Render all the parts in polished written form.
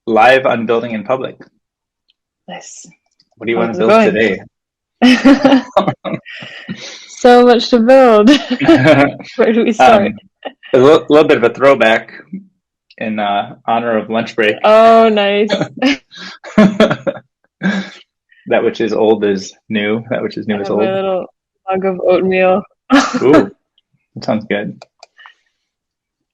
live on Building in Public. Nice. What do you want How's to it build going? today? So much to build. Where do we start? um, a little bit of a throwback in honor of lunch break. Oh, nice. That which is old is new. That which is I new is have my old. little mug of oatmeal. Ooh, that sounds good.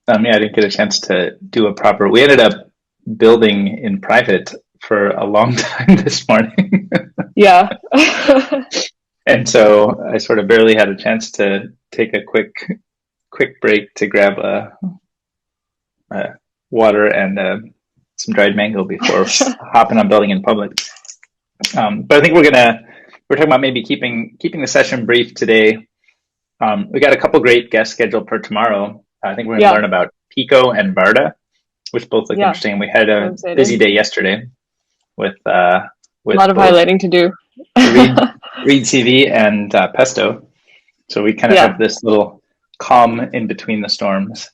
Yeah, I didn't get a chance to do a proper. We ended up building in private for a long time this morning. Yeah. And so I sort of barely had a chance to take a quick break to grab a water and some dried mango before hopping on Building in Public. But I think we're talking about maybe keeping the session brief today. We got a couple great guests scheduled for tomorrow. I think we're going to Yeah. learn about Pico and Varda, which both look Yeah. interesting. We had So a excited. busy day yesterday with A lot of both highlighting to do. Read TV and Pesto. So we kind of Yeah. have this little calm in between the storms.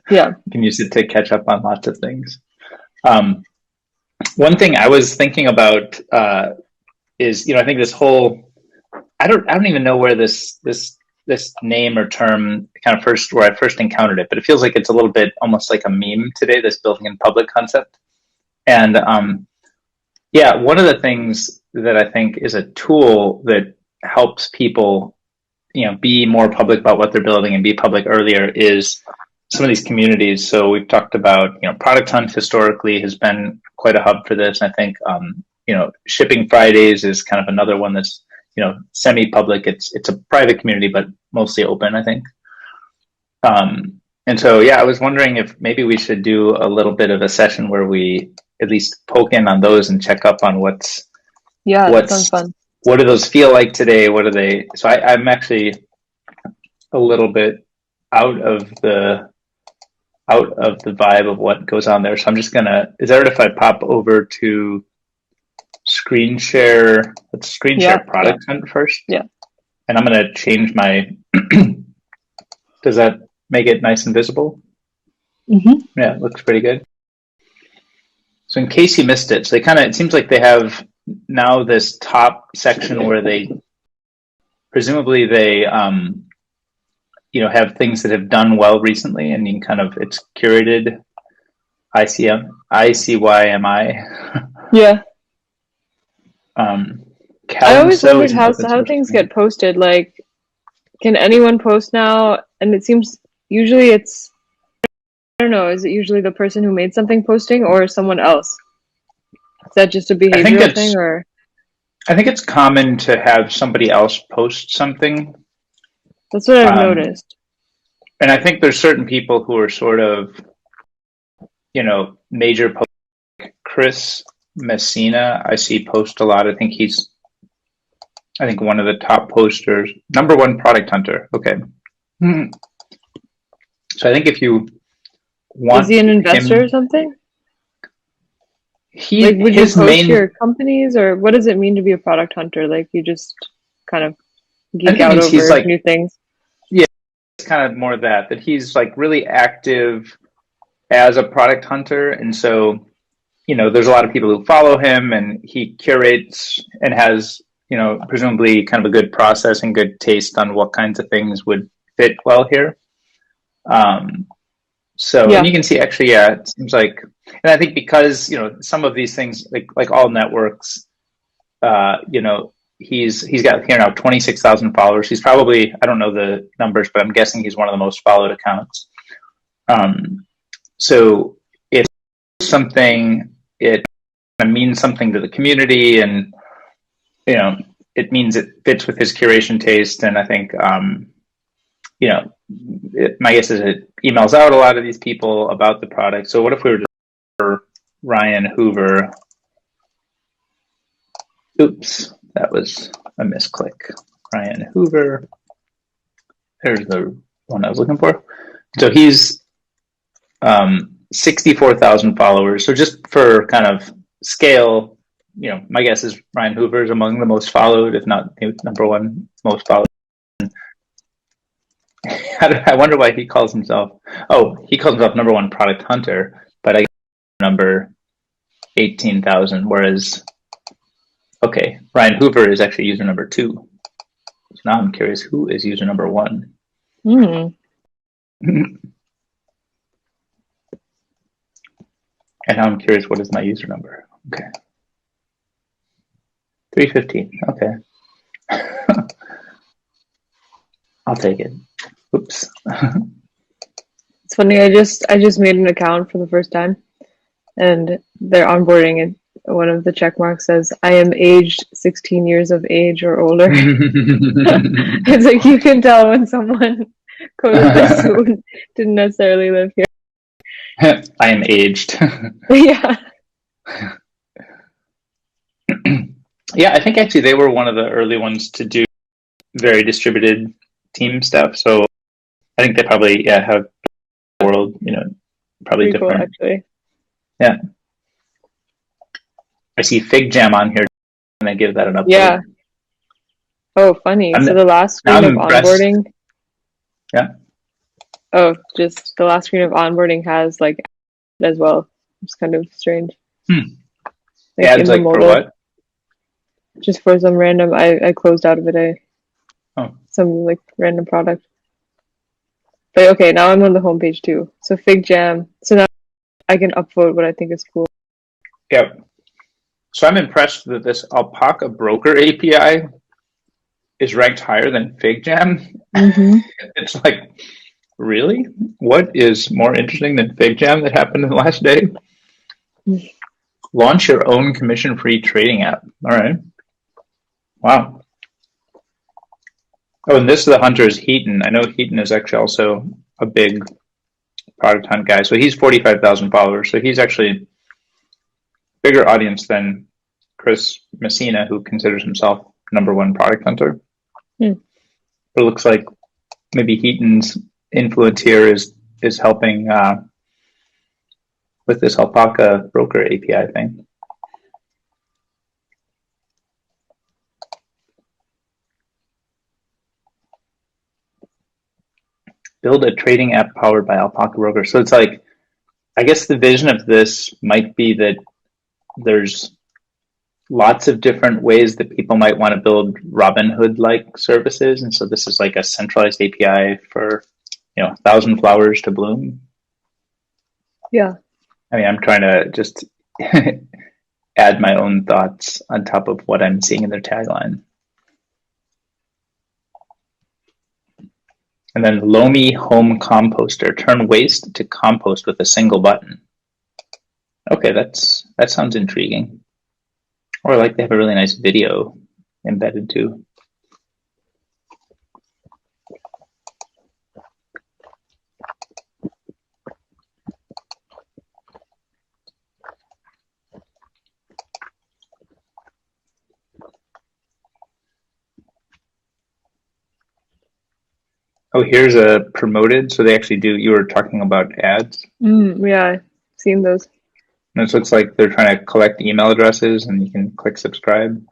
Yeah. You can use it to catch up on lots of things. One thing I was thinking about is, I think this whole, I don't even know where this name or term kind of where I first encountered it, but it feels like it's a little bit almost like a meme today, this Building in Public concept. And yeah, one of the things that I think is a tool that helps people, be more public about what they're building and be public earlier is some of these communities. So we've talked about, Product Hunt historically has been quite a hub for this. And I think, Shipping Fridays is kind of another one that's, semi-public. It's a private community, but mostly open, I think. And so, yeah, I was wondering if maybe we should do a little bit of a session where we at least poke in on those and check up on that sounds fun. What do those feel like today? What are they? So I'm actually a little bit out of the vibe of what goes on there. So I'm just is that right if I pop over to screen share? Let's screen share Product Hunt first. Yeah. And I'm going to change my, does that make it nice and visible? Mm-hmm. Yeah, it looks pretty good. So in case you missed it, so it seems like they have now this top section where presumably they have things that have done well recently, and you can it's curated ICYMI. Yeah. I always wondered how things get posted. Like, can anyone post now? And it seems usually I don't know, is it usually the person who made something posting or someone else? Is that just a behavioral thing, or? I think it's common to have somebody else post something. That's what I've noticed. And I think there's certain people who are sort of, major posts. Chris Messina, I see post a lot. I think he's one of the top posters. Number one Product Hunter. Okay. So I think if you want, is he an investor or something? Would you post your companies, or what does it mean to be a product hunter? Like, you just kind of geek out over new things? Yeah, it's kind of more that he's really active as a product hunter. And so, there's a lot of people who follow him, and he curates and has, presumably kind of a good process and good taste on what kinds of things would fit well here. And you can see actually, it seems like, and I think because, some of these things, like all networks, he's got here now 26,000 followers. He's probably, I don't know the numbers, but I'm guessing he's one of the most followed accounts. So if something, it means something to the community, and, it means it fits with his curation taste. And I think, my guess is it emails out a lot of these people about the product. So what if we were just for Ryan Hoover? Oops, that was a misclick. Ryan Hoover. There's the one I was looking for. So he's 64,000 followers. So just for kind of scale, my guess is Ryan Hoover is among the most followed, if not number one most followed. I wonder why he calls himself number one product hunter, but I number 18,000, whereas, okay, Ryan Hoover is actually user number 2. So now I'm curious, who is user number 1? And now I'm curious, what is my user number? Okay. 315, okay. I'll take it. Oops. It's funny, I just made an account for the first time, and they're onboarding it. One of the check marks says, I am aged 16 years of age or older. It's like you can tell when someone coded this who didn't necessarily live here. I am aged. Yeah. Yeah, I think actually they were one of the early ones to do very distributed team stuff. So I think they probably have the world, probably pretty different. Cool, actually. Yeah. I see FigJam on here, and I give that an upload. Yeah. Oh, funny. So the last screen of onboarding. Yeah. Oh, just the last screen of onboarding has like as well. It's kind of strange. Like ads like for what? Just for some random. I closed out of it. Some like random product. But okay, now I'm on the homepage too. So FigJam. So now I can upvote what I think is cool. Yeah. So I'm impressed that this Alpaca Broker API is ranked higher than FigJam. It's like, really? What is more interesting than FigJam that happened in the last day? Launch your own commission-free trading app. All right. Wow. Oh, and this is the hunter is Heaton. I know Heaton is actually also a big product hunt guy. So he's 45,000 followers. So he's actually bigger audience than Chris Messina, who considers himself #1 product hunter. But it looks like maybe Heaton's influence here is helping with this Alpaca Broker API thing. Build a trading app powered by Alpaca Broker. So it's like, I guess the vision of this might be that there's lots of different ways that people might want to build Robinhood-like services. And so this is like a centralized API for, 1,000 flowers to bloom. Yeah. I mean, I'm trying to just add my own thoughts on top of what I'm seeing in their tagline. And then Lomi Home Composter, turn waste to compost with a single button. Okay, that sounds intriguing. Or like they have a really nice video embedded too. Oh, here's a promoted. So they actually do, you were talking about ads. Yeah, I've seen those. And this looks like they're trying to collect email addresses and you can click subscribe.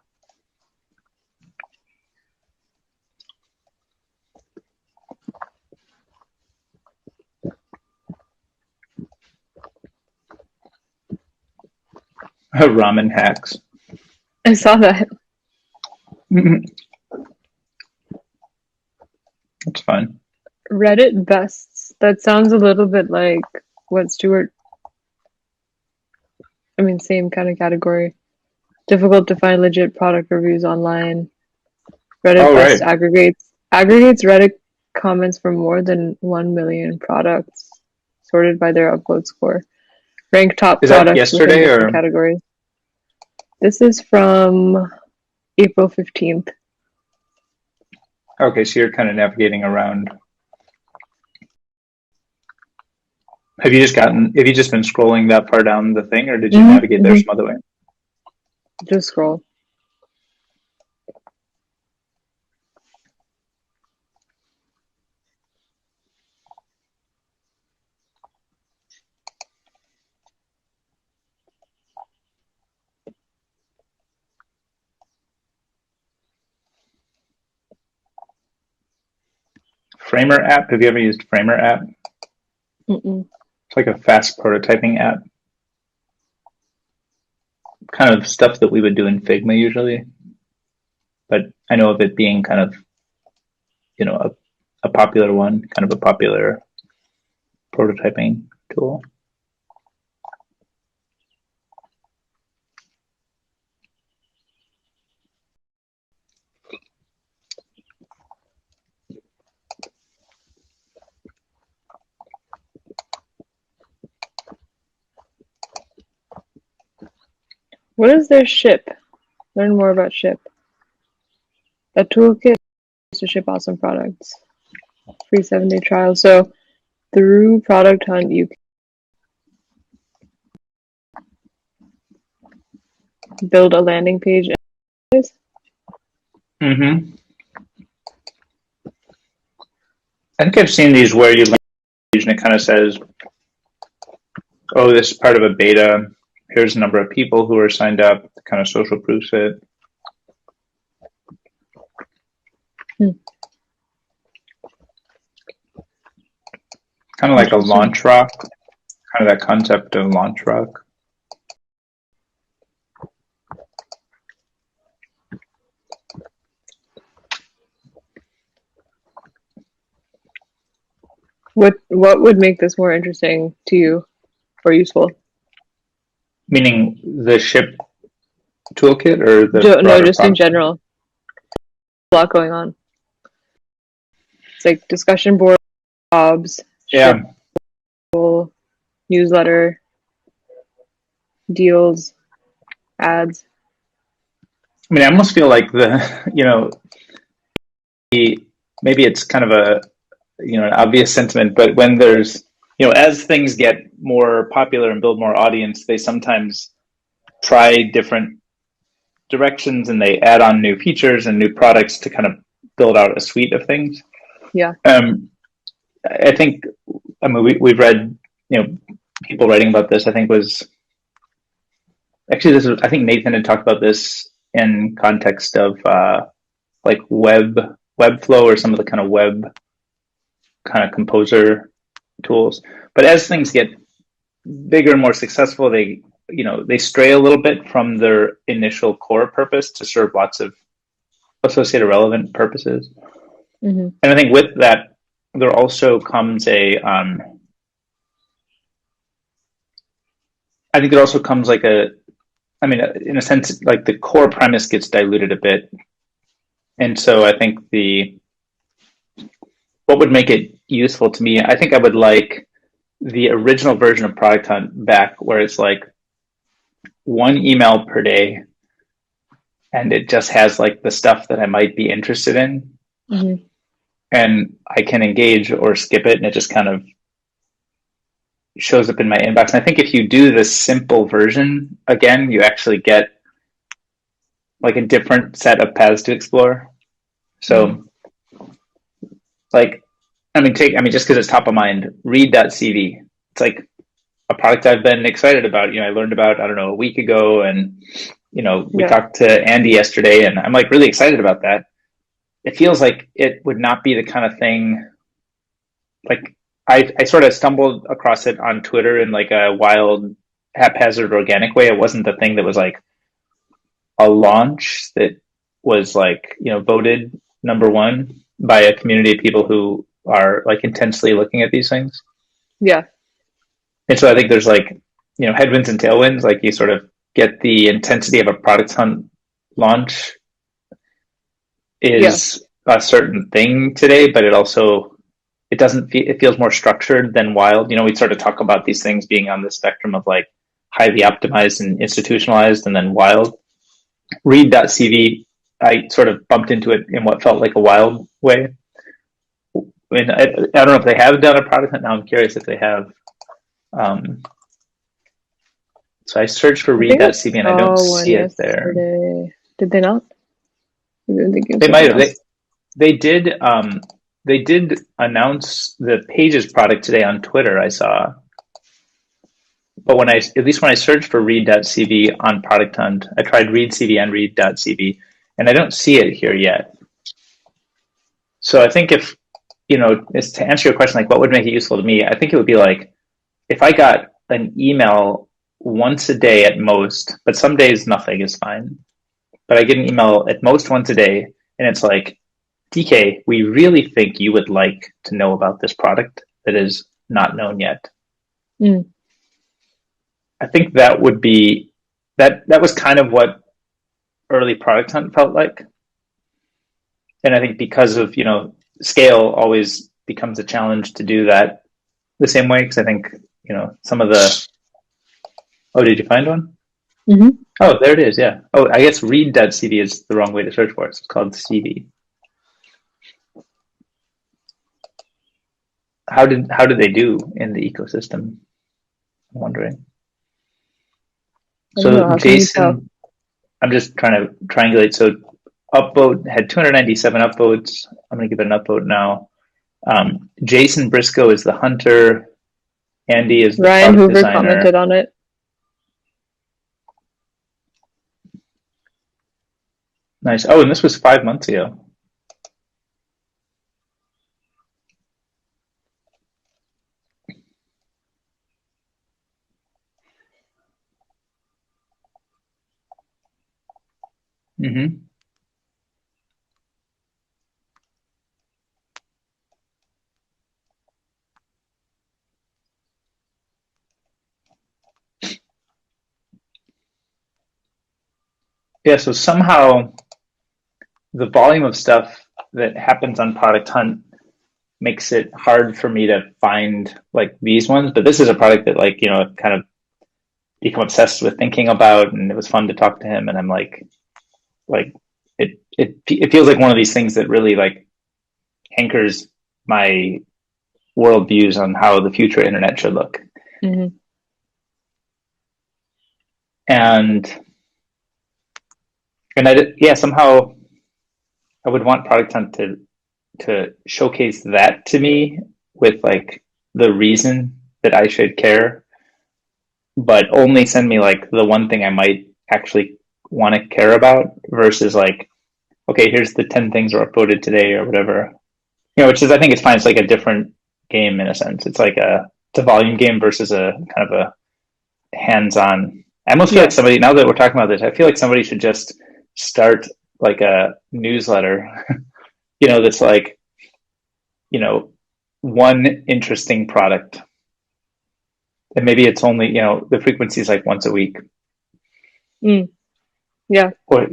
Ramen hacks. I saw that. That's fun. Reddit bests. That sounds a little bit like what Stuart. I mean, same kind of category. Difficult to find legit product reviews online. Reddit best aggregates Reddit comments for more than 1 million products, sorted by their upload score. Rank top is products that yesterday within or categories. This is from April 15th. Okay, so you're kind of navigating around. Have you just been scrolling that far down the thing, or did you navigate there some other way? Just scroll. Framer app. Have you ever used Framer app? Mm-mm. It's like a fast prototyping app. kind of stuff that we would do in Figma usually, but I know of it being kind of, a popular one, kind of a popular prototyping tool. What is their ship? Learn more about ship. A toolkit to ship awesome products. Free 7-day trial. So through Product Hunt, you can build a landing page. Mm-hmm. I think I've seen these where you land a page and it kind of says, oh, this is part of a beta. Here's the number of people who are signed up, kind of social proofs it. Kind of like a launch rock, kind of that concept of launch rock. What would make this more interesting to you or useful? Meaning the ship toolkit or the no, just in general. A lot going on. It's like discussion board, jobs, yeah, newsletter, deals, ads. I mean, I almost feel like maybe it's kind of an obvious sentiment, but when there's, as things get more popular and build more audience, they sometimes try different directions and they add on new features and new products to kind of build out a suite of things. Yeah. I think, we've read, people writing about this, I think I think Nathan had talked about this in context of like Webflow or some of the kind of web kind of composer tools. But as things get bigger and more successful, they stray a little bit from their initial core purpose to serve lots of associated relevant purposes. Mm-hmm. And I think with that, there also comes in a sense, like the core premise gets diluted a bit. And so I think what would make it useful to me, I think I would like the original version of Product Hunt back where it's like 1 email per day and it just has like the stuff that I might be interested in. Mm-hmm. And I can engage or skip it and it just kind of shows up in my inbox. And I think if you do the simple version again, you actually get like a different set of paths to explore. So just because it's top of mind, read.cv. It's like a product I've been excited about. I learned about, a week ago, and we talked to Andy yesterday, and I'm like really excited about that. It feels like it would not be the kind of thing, like I sort of stumbled across it on Twitter in like a wild, haphazard, organic way. It wasn't the thing that was like a launch that was like, voted number 1 by a community of people who are like intensely looking at these things. Yeah. And so I think there's like, headwinds and tailwinds. Like you sort of get the intensity of a Product Hunt launch is a certain thing today, but it feels more structured than wild. We sort of talk about these things being on the spectrum of like highly optimized and institutionalized and then wild. Read.cv, I sort of bumped into it in what felt like a wild way. I mean, I don't know if they have done a Product Hunt now. I'm curious if they have. So I searched for read.cv and I don't see it there. Did they not? They might have. They did. They did announce the Pages product today on Twitter, I saw. But at least when I searched for read.cv on Product Hunt, I tried read.cv and read.cv, and I don't see it here yet. So I think if, is to answer your question, like what would make it useful to me, I think it would be like, if I got an email once a day at most, but some days nothing is fine. But I get an email at most once a day, and it's like, DK, we really think you would like to know about this product that is not known yet. Mm. I think that would be that was kind of what early Product Hunt felt like. And I think because of, scale always becomes a challenge to do that the same way, because I think, some of the oh, did you find one? Mm-hmm. Oh, there it is, yeah. Oh, I guess read.cv is the wrong way to search for it. It's called CV. How did they do in the ecosystem? I'm wondering. So Jason, I'm just trying to triangulate. So upvote had 297 upvotes. I'm going to give it an upvote now. Jason Briscoe is the hunter. Andy is the Ryan product Hoover designer. Commented on it. Nice. Oh, and this was 5 months ago. Mm-hmm. Yeah, so somehow the volume of stuff that happens on Product Hunt makes it hard for me to find like these ones. But this is a product that I've kind of become obsessed with thinking about, and it was fun to talk to him. And I'm like it feels like one of these things that really anchors my worldviews on how the future internet should look. Mm-hmm. And somehow I would want Product Hunt to showcase that to me with the reason that I should care, but only send me the one thing I might actually want to care about versus okay, here's the 10 things that were upvoted today or whatever. Which is, I think it's fine. It's like a different game in a sense. It's it's a volume game versus a kind of a hands-on. I almost feel like somebody, now that we're talking about this, I feel like somebody should just start a newsletter, that's one interesting product. And maybe it's only, the frequency is once a week. Mm. Yeah. Or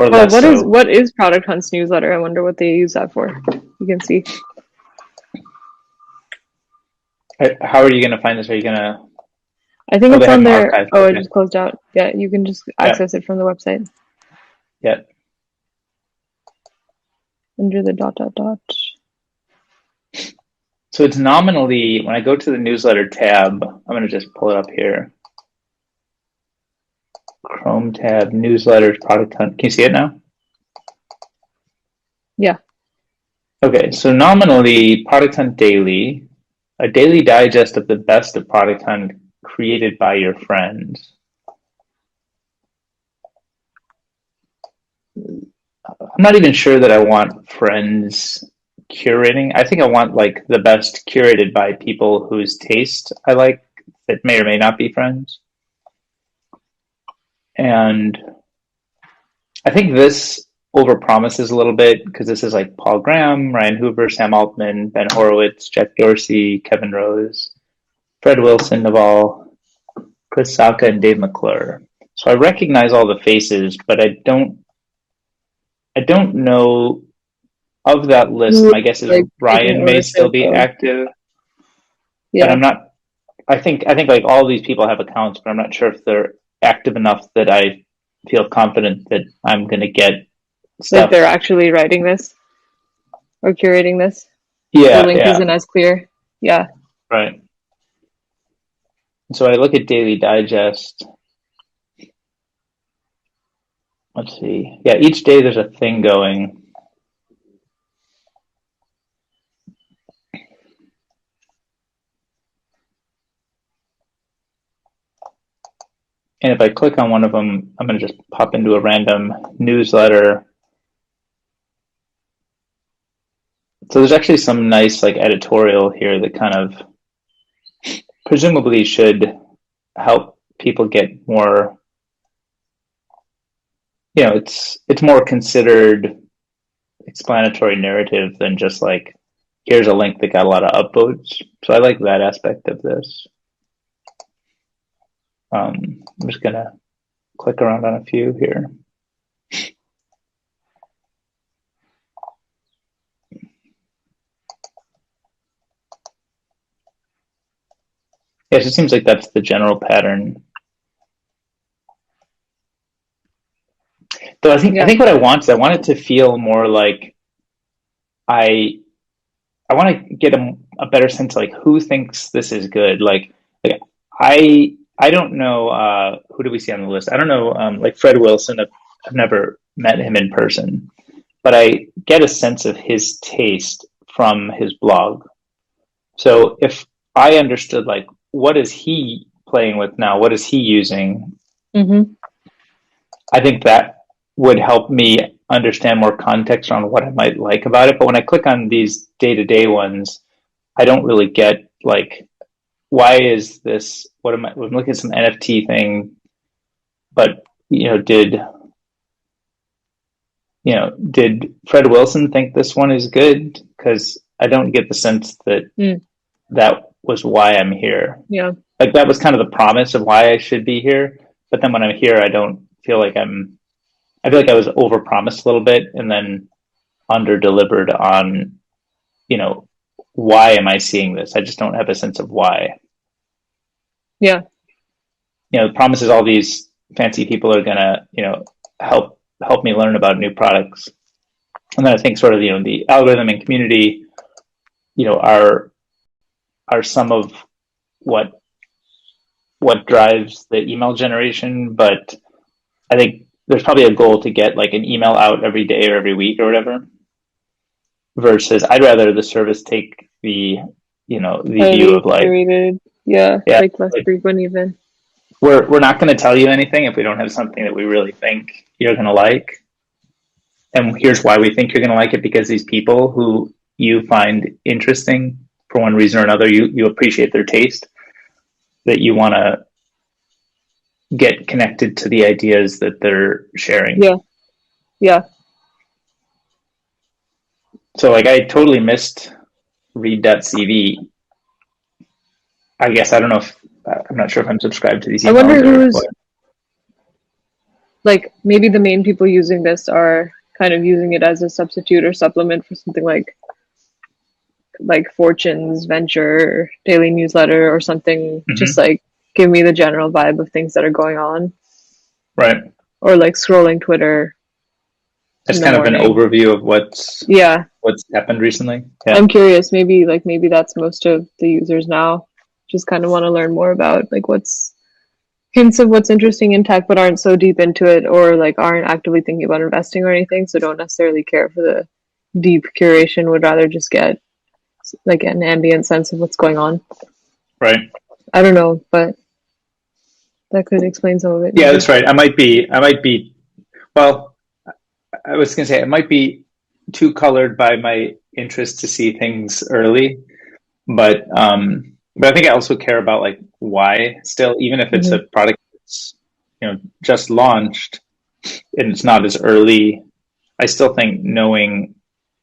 less. What is Product Hunt's newsletter? I wonder what they use that for. You can see. How are you going to find this? Are you going to? I think it's on there. Oh, it just closed out. Yeah, you can just access it from the website. Yeah. Under the ... So it's nominally, when I go to the newsletter tab, I'm going to just pull it up here. Chrome tab, newsletters, Product Hunt. Can you see it now? Yeah. Okay, so nominally, Product Hunt Daily, a daily digest of the best of Product Hunt created by your friends. I'm not even sure that I want friends curating. I think I want the best curated by people whose taste I like that may or may not be friends. And I think this overpromises a little bit because this is Paul Graham, Ryan Hoover, Sam Altman, Ben Horowitz, Jack Dorsey, Kevin Rose, Fred Wilson, Naval, Chris Sacca, and Dave McClure. So I recognize all the faces, but I don't know of that list. My guess is Ryan may still be active. Yeah. But I'm not. I think all these people have accounts, but I'm not sure if they're active enough that I feel confident that I'm going to get stuff. They're actually writing this or curating this. Yeah. The link isn't as clear. Yeah. Right. So I look at Daily Digest. Let's see. Yeah, each day there's a thing going. And if I click on one of them, I'm going to just pop into a random newsletter. So there's actually some nice editorial here that kind of presumably should help people get more, it's more considered explanatory narrative than just like, here's a link that got a lot of upvotes. So I like that aspect of this. I'm just gonna click around on a few here. Yes, it seems like that's the general pattern. Though I think what I want is I want it to feel more like I want to get a better sense of like who thinks this is good. Like I don't know who do we see on the list. I don't know like Fred Wilson. I've never met him in person, but I get a sense of his taste from his blog. So if I understood like what is he playing with now, what is he using, I think that would help me understand more context on what I might like about it. But when I click on these day-to-day ones, I don't really get like, why is this, I'm looking at some NFT thing, but did Fred Wilson think this one is good? Because I don't get the sense that that was why I'm here. Yeah. Like that was kind of the promise of why I should be here. But then when I'm here, I don't feel like I feel like I was overpromised a little bit and then under-delivered on, why am I seeing this? I just don't have a sense of why. Yeah. The promise is all these fancy people are gonna, help me learn about new products. And then I think sort of, the algorithm and community, are some of what drives the email generation. But I think there's probably a goal to get like an email out every day or every week or whatever, versus I'd rather the service take the view of like curated. Like less frequent even. We're not going to tell you anything if we don't have something that we really think you're going to like. And here's why we think you're going to like it, because these people who you find interesting for one reason or another, you appreciate their taste, that you want to get connected to the ideas that they're sharing. Yeah. So like I totally missed read.cv. I guess I don't know if I'm not sure if I'm subscribed to these emails. I wonder who's like, maybe the main people using this are kind of using it as a substitute or supplement for something like Fortune's Venture daily newsletter or something. Just like give me the general vibe of things that are going on. Right. Or like scrolling Twitter. It's kind of an overview of what's happened recently. Yeah. I'm curious, maybe that's most of the users now. Just kind of want to learn more about like what's hints of what's interesting in tech, but aren't so deep into it, or like aren't actively thinking about investing or anything, so don't necessarily care for the deep curation, would rather just get like an ambient sense of what's going on. Right. I don't know, but that could explain some of it. Yeah, that's right. I might be well, I was going to say I might be too colored by my interest to see things early, but I think I also care about like why still, even if it's a product that's just launched and it's not as early, I still think knowing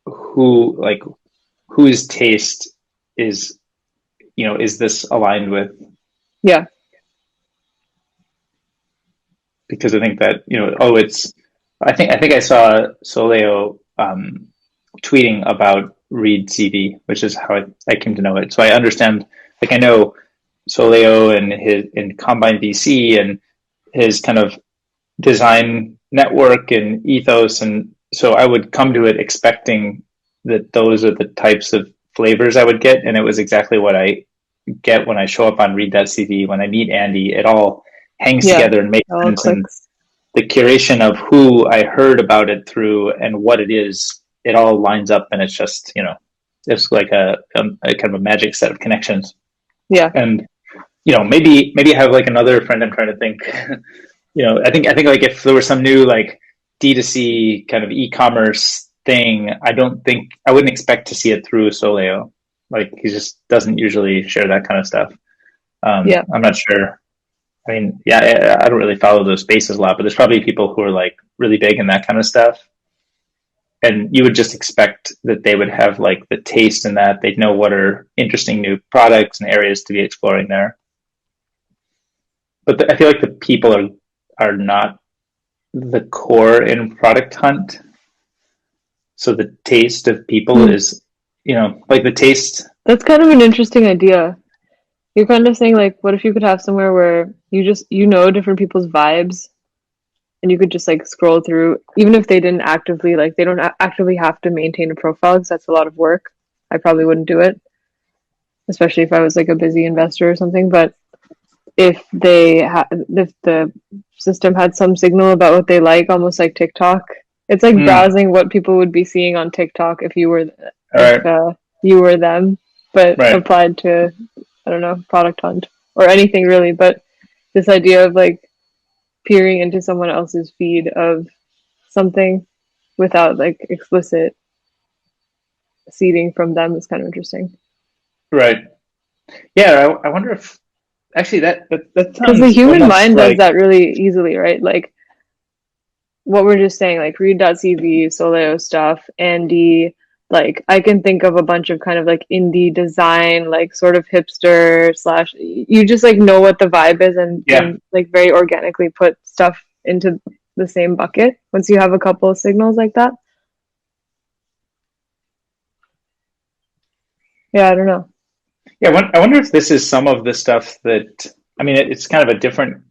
whose taste is this aligned with? Yeah. Because I think that I think I saw Soleo tweeting about Read CV, which is how I came to know it. So I understand. Like I know Soleo and in Combine VC and his kind of design network and ethos, and so I would come to it expecting that those are the types of flavors I would get, and it was exactly what I get when I show up on Read.cv. When I meet Andy, it all hangs together and makes sense. And the curation of who I heard about it through and what it is, it all lines up, and it's just it's like a kind of a magic set of connections. Yeah. And maybe I have like another friend. I'm trying to think. I think like if there was some new like D2C kind of e-commerce thing, I wouldn't expect to see it through Soleo. Like he just doesn't usually share that kind of stuff. I'm not sure. I mean, yeah, I don't really follow those spaces a lot, but there's probably people who are like really big in that kind of stuff. And you would just expect that they would have like the taste in that they'd know what are interesting new products and areas to be exploring there. But I feel like the people are not the core in Product Hunt. So the taste of people is, like the taste. That's kind of an interesting idea. You're kind of saying like, what if you could have somewhere where you know different people's vibes, and you could just like scroll through, even if they didn't actively like they don't actively have to maintain a profile because that's a lot of work. I probably wouldn't do it, especially if I was like a busy investor or something. But if if the system had some signal about what they like, almost like TikTok, it's like browsing what people would be seeing on TikTok if you were you were them, but applied to, I don't know, Product Hunt or anything really. But this idea of like peering into someone else's feed of something without like explicit seeding from them is kind of interesting. Right. Yeah, I wonder if actually that because the human mind does that really easily, right? Like what we're just saying, like Read.cv, Soleo stuff, Andy. Like I can think of a bunch of kind of like indie design, like sort of hipster / you just like know what the vibe is and can like very organically put stuff into the same bucket once you have a couple of signals like that. Yeah, I don't know. Yeah, I wonder if this is some of the stuff that, I mean, it's kind of a different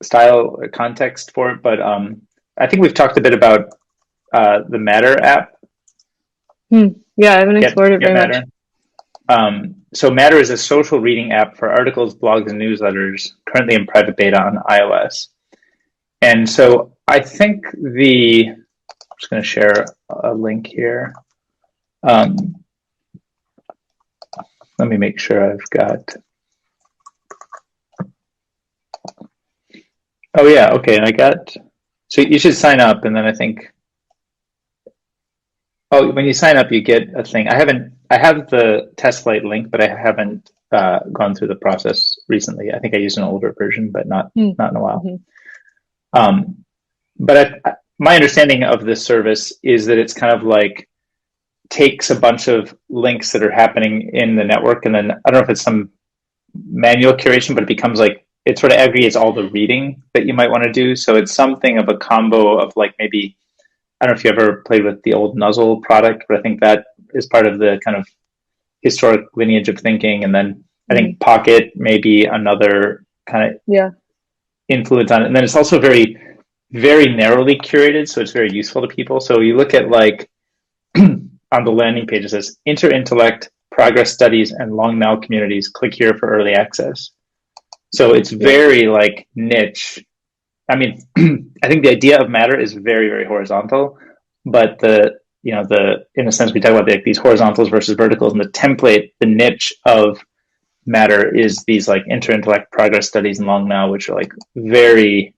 style or context for it, but I think we've talked a bit about the Matter app. Yeah, I haven't explored it very much. So Matter is a social reading app for articles, blogs, and newsletters, currently in private beta on iOS. And so I think I'm just going to share a link here. Let me make sure I've got. Oh yeah, okay. And I got. So you should sign up, and then I think. Oh, when you sign up, you get a thing. I have the test flight link, but I haven't gone through the process recently. I think I used an older version, but not in a while. But my understanding of this service is that it's kind of like takes a bunch of links that are happening in the network, and then I don't know if it's some manual curation, but it becomes like it sort of aggregates all the reading that you might want to do. So it's something of a combo of like maybe, I don't know if you ever played with the old Nuzzle product, but I think that is part of the kind of historic lineage of thinking. And then I think Pocket may be another kind of influence on it. And then it's also very, very narrowly curated, so it's very useful to people. So you look at like on the landing page, it says Interintellect, Progress Studies, and Long Now Communities. Click here for early access. So it's very like niche. I mean, I think the idea of Matter is very, very horizontal, but in a sense, we talk about these horizontals versus verticals, and the template, the niche of Matter is these like Interintellect, Progress Studies, and Long Now, which are like very,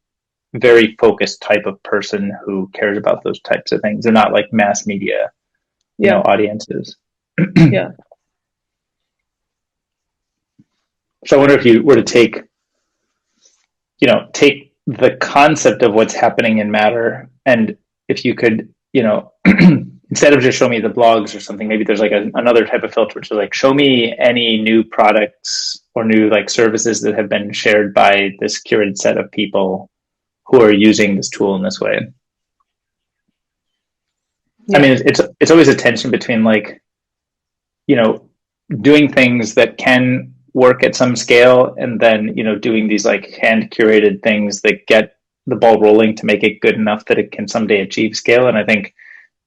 very focused type of person who cares about those types of things. They're not like mass media, audiences. Yeah. So I wonder if you were to take the concept of what's happening in Matter, and if you could, instead of just show me the blogs or something, maybe there's like another type of filter, which is like show me any new products or new like services that have been shared by this curated set of people who are using this tool in this way. Yeah. I mean, it's always a tension between like, doing things that can work at some scale, and then doing these like hand curated things that get the ball rolling to make it good enough that it can someday achieve scale. And I think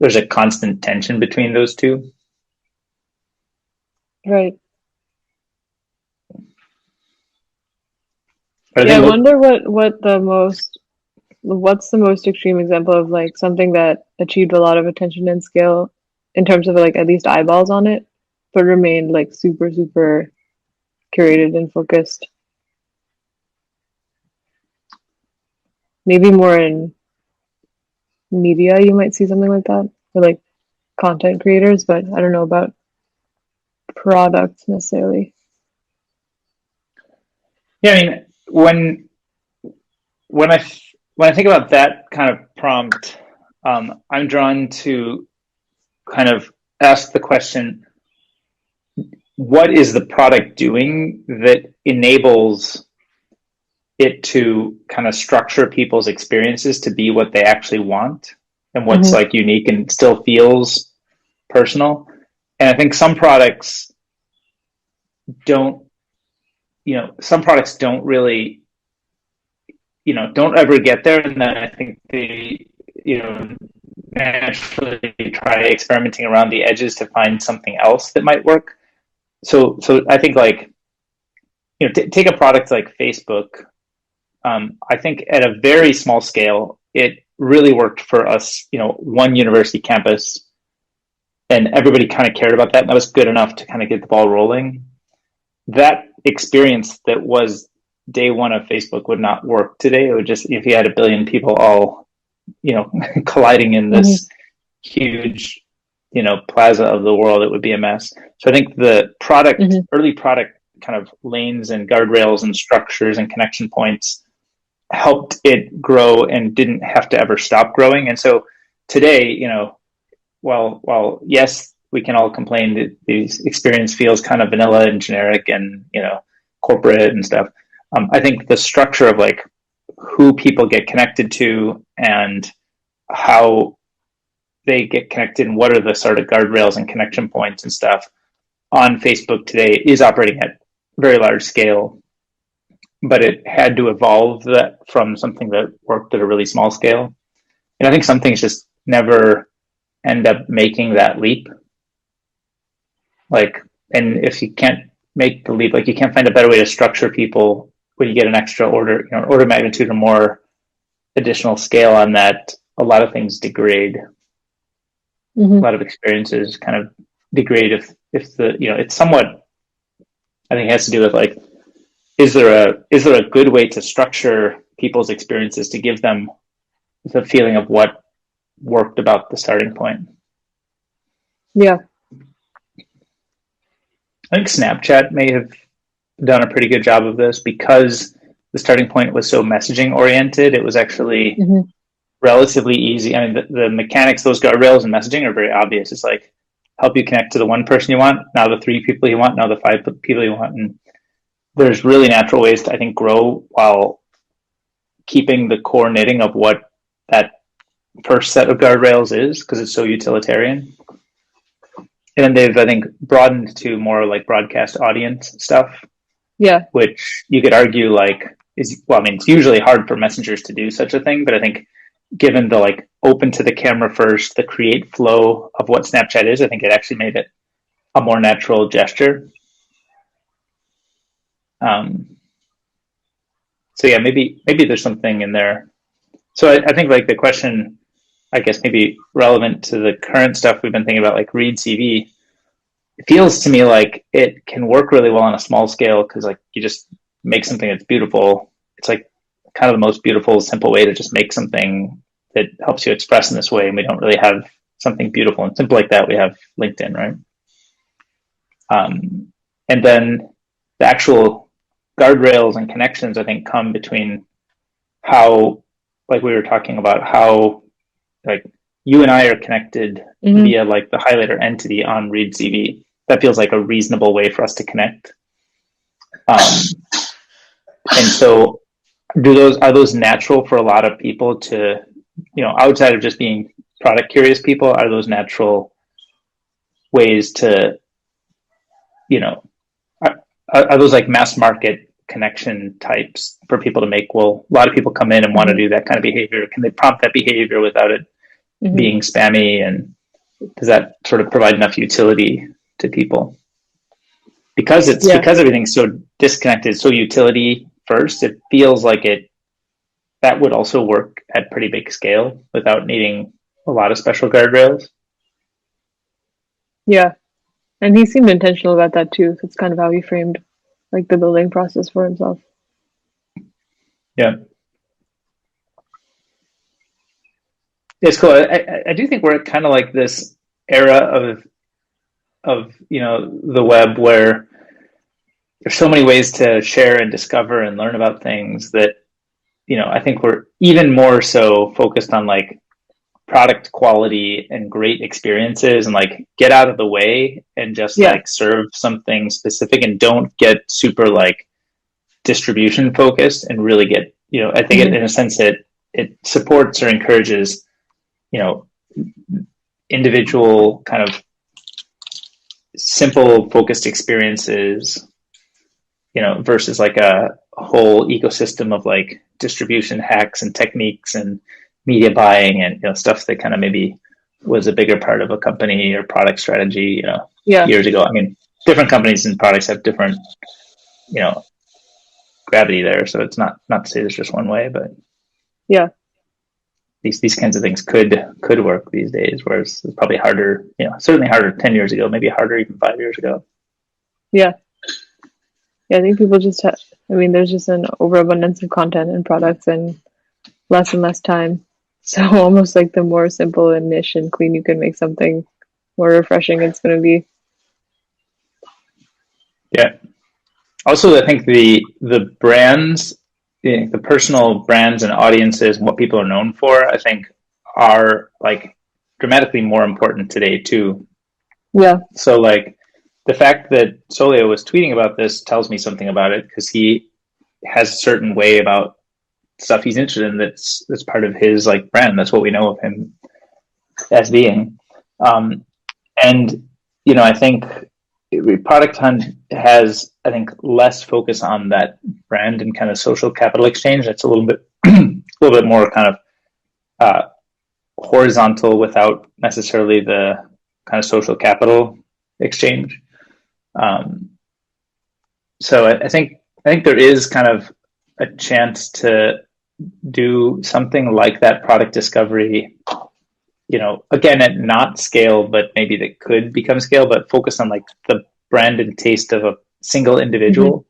there's a constant tension between those two. Right. I wonder what's the most extreme example of like something that achieved a lot of attention and scale in terms of like at least eyeballs on it, but remained like super, super curated and focused. Maybe more in media, you might see something like that, or like content creators, but I don't know about products necessarily. Yeah, I mean, when I think about that kind of prompt, I'm drawn to kind of ask the question, what is the product doing that enables it to kind of structure people's experiences to be what they actually want and what's like unique and still feels personal. And I think some products don't, some products don't really, don't ever get there. And then I think they, naturally try experimenting around the edges to find something else that might work. So I think like, take a product like Facebook. I think at a very small scale, it really worked for us, one university campus, and everybody kind of cared about that. And that was good enough to kind of get the ball rolling. That experience that was day one of Facebook would not work today. It would just, if you had a billion people all, colliding in this huge, plaza of the world, it would be a mess. So I think the product, early product kind of lanes and guardrails and structures and connection points helped it grow and didn't have to ever stop growing. And so today, while yes, we can all complain that the experience feels kind of vanilla and generic and, corporate and stuff. I think the structure of like who people get connected to and how they get connected and what are the sort of guardrails and connection points and stuff on Facebook today is operating at very large scale, but it had to evolve that from something that worked at a really small scale. And I think some things just never end up making that leap. Like, and if you can't make the leap, like you can't find a better way to structure people when you get an extra order, order of magnitude or more additional scale on that, a lot of things degrade. A lot of experiences kind of degrade if the, it's somewhat, I think it has to do with like, is there a good way to structure people's experiences to give them the feeling of what worked about the starting point? Yeah. I think Snapchat may have done a pretty good job of this because the starting point was so messaging oriented. It was actually relatively easy. I mean, the mechanics, those guardrails and messaging are very obvious. It's like help you connect to the one person you want, now the 3 people you want, now the 5 people you want. And there's really natural ways to, I think, grow while keeping the core knitting of what that first set of guardrails is, because it's so utilitarian. And then they've, I think, broadened to more like broadcast audience stuff. Yeah. Which you could argue like is, well, I mean, it's usually hard for messengers to do such a thing, but I think given the like open to the camera first, the create flow of what Snapchat is, I think it actually made it a more natural gesture. So yeah, maybe there's something in there. So I think like the question, I guess maybe relevant to the current stuff we've been thinking about, like Read CV, it feels to me like it can work really well on a small scale because like you just make something that's beautiful. It's like kind of the most beautiful, simple way to just make something that helps you express in this way. And we don't really have something beautiful and simple like that. We have LinkedIn, right? And then the actual guardrails and connections, I think, come between how, like we were talking about, how like you and I are connected via like the highlighter entity on Read CV. That feels like a reasonable way for us to connect. And so are those natural for a lot of people to, outside of just being product curious people, are those ways to, are those like mass market connection types for people to make? Well, a lot of people come in and want to do that kind of behavior. Can they prompt that behavior without it being spammy? And does that sort of provide enough utility to people? Because because everything's so disconnected, so utility first, it feels like that would also work at pretty big scale without needing a lot of special guardrails. Yeah. And he seemed intentional about that too. That's kind of how he framed like the building process for himself. Yeah. It's cool. I do think we're at kind of like this era of the web where there's so many ways to share and discover and learn about things that I think we're even more so focused on like product quality and great experiences and like get out of the way and just like serve something specific and don't get super like distribution focused and really get, I think in a sense it supports or encourages, individual kind of simple focused experiences, versus like a whole ecosystem of like distribution hacks and techniques and media buying and stuff that kind of maybe was a bigger part of a company or product strategy years ago. I mean, different companies and products have different gravity there, so it's not to say there's just one way, but these kinds of things could work these days, whereas it's probably harder, certainly harder 10 years ago, maybe harder even 5 years ago. I think people just there's just an overabundance of content and products and less time. So almost like the more simple and niche and clean you can make something, more refreshing it's going to be. Yeah. Also, I think the brands, the personal brands and audiences and what people are known for, I think are like dramatically more important today too. Yeah. So like the fact that Solio was tweeting about this tells me something about it, because he has a certain way about stuff he's interested in that's part of his like brand. That's what we know of him as being. And I think Product Hunt has, I think, less focus on that brand and kind of social capital exchange. It's a little bit more kind of horizontal without necessarily the kind of social capital exchange. So I think there is kind of a chance to do something like that product discovery, again, at not scale, but maybe that could become scale, but focus on like the brand and taste of a single individual.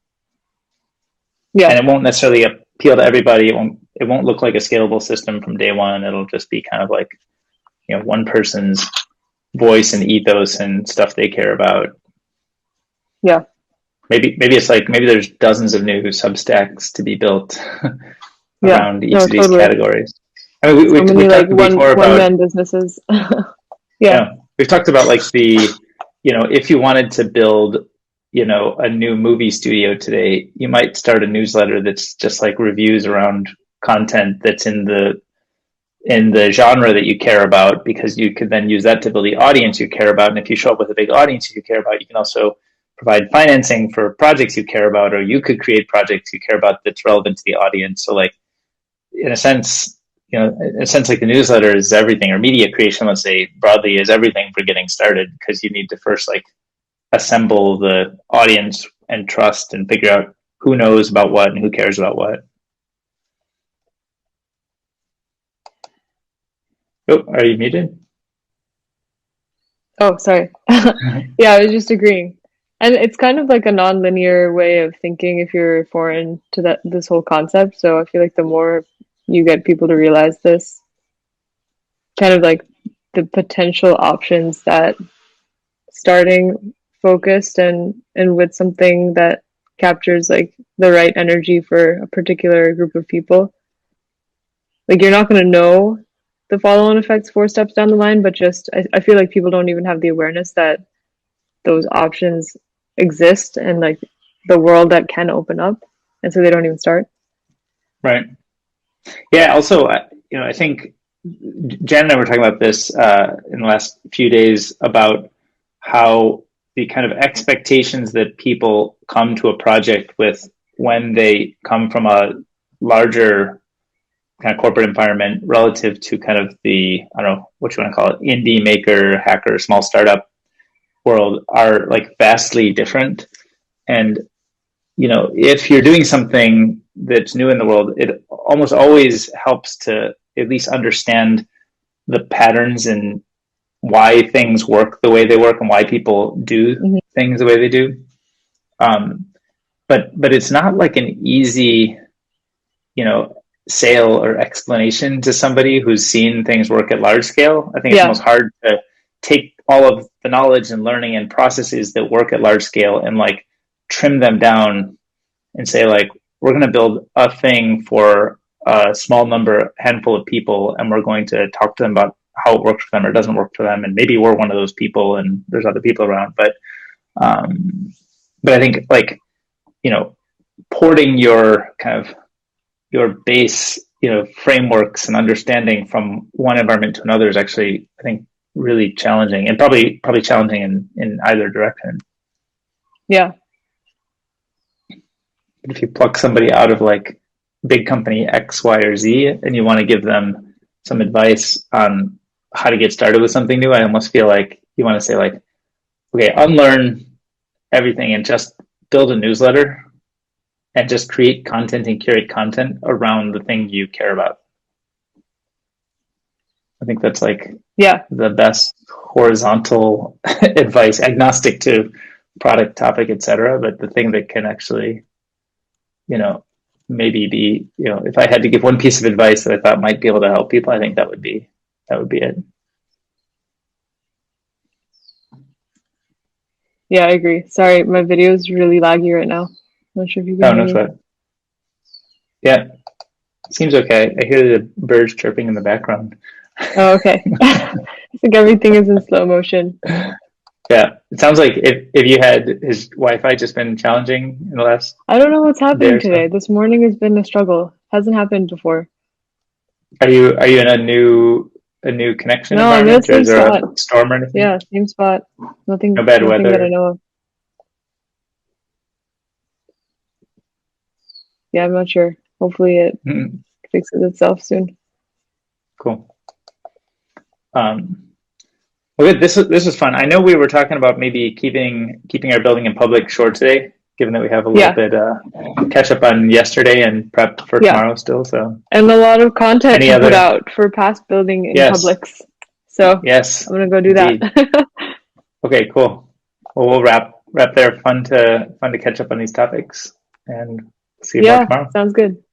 Yeah. And it won't necessarily appeal to everybody. It won't look like a scalable system from day one. It'll just be kind of like, one person's voice and ethos and stuff they care about. Yeah. Maybe it's like, maybe there's dozens of new Substacks to be built around each of these categories. I mean, we talked before about one-man businesses. Yeah, we've talked about like the, if you wanted to build, a new movie studio today, you might start a newsletter that's just like reviews around content that's in the genre that you care about, because you could then use that to build the audience you care about. And if you show up with a big audience you care about, you can also provide financing for projects you care about, or you could create projects you care about that's relevant to the audience. So like, in a sense, like the newsletter is everything, or media creation, let's say broadly, is everything for getting started, because you need to first like assemble the audience and trust and figure out who knows about what and who cares about what. Oh, are you muted? Oh, sorry. Yeah, I was just agreeing. And it's kind of like a non-linear way of thinking if you're foreign to this whole concept. So I feel like the more you get people to realize this, kind of like the potential options that starting focused and with something that captures like the right energy for a particular group of people. Like, you're not going to know the follow-on effects 4 steps down the line, but just I feel like people don't even have the awareness that those options exist and like the world that can open up, and so they don't even start. Right. Yeah. Also, I think Jen and I were talking about this in the last few days about how the kind of expectations that people come to a project with when they come from a larger kind of corporate environment relative to kind of the, I don't know what you want to call it, indie maker, hacker, small startup world are like vastly different. And, if you're doing something that's new in the world, it almost always helps to at least understand the patterns and why things work the way they work and why people do things the way they do. But it's not like an easy, sale or explanation to somebody who's seen things work at large scale. I think it's almost hard to take all of the knowledge and learning and processes that work at large scale and like trim them down and say like, we're going to build a thing for a small handful of people, and we're going to talk to them about how it works for them or doesn't work for them, and maybe we're one of those people, and there's other people around. But I think like porting your base frameworks and understanding from one environment to another is actually, I think, really challenging, and probably challenging in either direction. Yeah. If you pluck somebody out of like big company X, Y, or Z, and you want to give them some advice on how to get started with something new, I almost feel like you want to say like, okay, unlearn everything and just build a newsletter and just create content and curate content around the thing you care about. I think that's like the best horizontal advice, agnostic to product, topic, etc. But the thing that can actually, maybe be, if I had to give one piece of advice that I thought might be able to help people, I think that would be it. Yeah, I agree. Sorry, my video is really laggy right now. I'm not sure if you can hear me. Sweat. Yeah, seems okay. I hear the birds chirping in the background. Oh, okay. I think everything is in slow motion. Yeah, it sounds like if you had his Wi-Fi just been challenging in the last. I don't know what's happening today. This morning has been a struggle. Hasn't happened before. Are you in a new connection? No, I'm in the same spot. A storm or anything? Yeah, same spot. Nothing. No bad nothing weather that I know of. Yeah, I'm not sure. Hopefully it fixes itself soon. Cool. Well, good. This is fun. I know we were talking about maybe keeping our building in public short today, given that we have a little bit catch up on yesterday and prep for tomorrow still. So and a lot of content to put out for past building in Publix. So yes, I'm gonna go do that. Okay, cool. Well, we'll wrap there. Fun to catch up on these topics, and see you tomorrow. Sounds good.